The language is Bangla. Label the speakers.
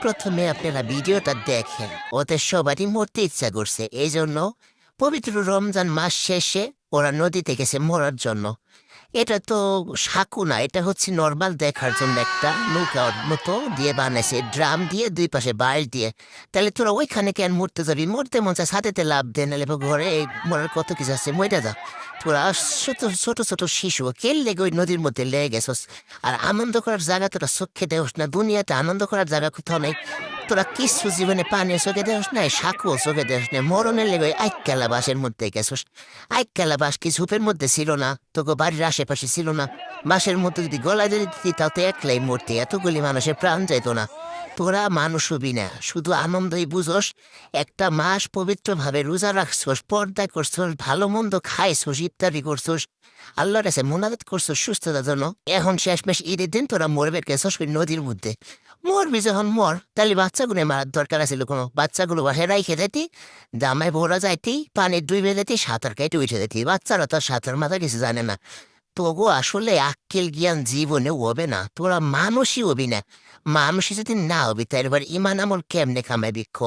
Speaker 1: প্রথমে আপনারা ভিডিওটা দেখেন, ওদের সবারই মরতে ইচ্ছা করছে, এই জন্য পবিত্র রমজান মাস শেষে ওরা নদীতে গেছে মরার জন্য। এটা তো সাঁকু না, এটা হচ্ছে নর্মাল দেখার জন্য একটা নৌকার মতো দিয়ে বানাইছে, ড্রাম দিয়ে দুই পাশে বাঁশ দিয়ে। তাহলে তোরা ওইখানে কেন মরতে যাবি? মরতে মন চায় ছাদেতে লাভ দেন, নাহলে বা ঘরে এই মরার কত কিছু আছে, মইটা যা। তোরা ছোট ছোট ছোট শিশু কেল লেগে ওই নদীর মধ্যে লেগে গেছস। আর আনন্দ করার জায়গা তোরা চোখে দেওস না, দুনিয়াতে আনন্দ করার জায়গা কোথাও নেই। তোরা কিছু জীবনে পানি চোখে দেওস নাই, সাঁকুও চোখে দেওস নাই, মরণের লেগে ওই আইকালা বাসের মধ্যে গেছস। আইকালা বাস কি ঝুপের মধ্যে ছিল না? তোকে বাড়ির আশেপাশে ছিল না? বাসের মধ্যে যদি গলায় যদি দিতি তাও তো একলাই মরতে, এতগুলি মানুষের প্রাণ যাইত না। তোরা মানুষ হবি না, শুধু আনন্দই বুঝোস। একটা মাস পবিত্রভাবে রোজা রাখছোস, পর্দা করছোস, ভালো মন্দ খাইছোস, ইফতারি করছোস, আল্লাহর কাছে মোনাজাত করছোস সুস্থতার জন্য। এখন শেষমেশ ঈদের দিন তোরা মরবে গেছস ওই নদীর মধ্যে। মরবি যখন মর, তাহলে বাচ্চাগুলো মারার দরকার আছিল কোনো? বাচ্চাগুলো বাসায় রাইখে দিতি, জামাই ভরা যাইতি, পানির ডুবে যেতি, সাঁতার কেটে উঠে যেতি। বাচ্চারা তো আর সাঁতার মাথা কিছু জানে না। তোগো আসলে আক্কেল জ্ঞান জীবনে হবে না, তোরা মানুষই হবি না। মানুষই যদি না হবি তাই এবার ইমান আমল কেমনে কামাবি ক?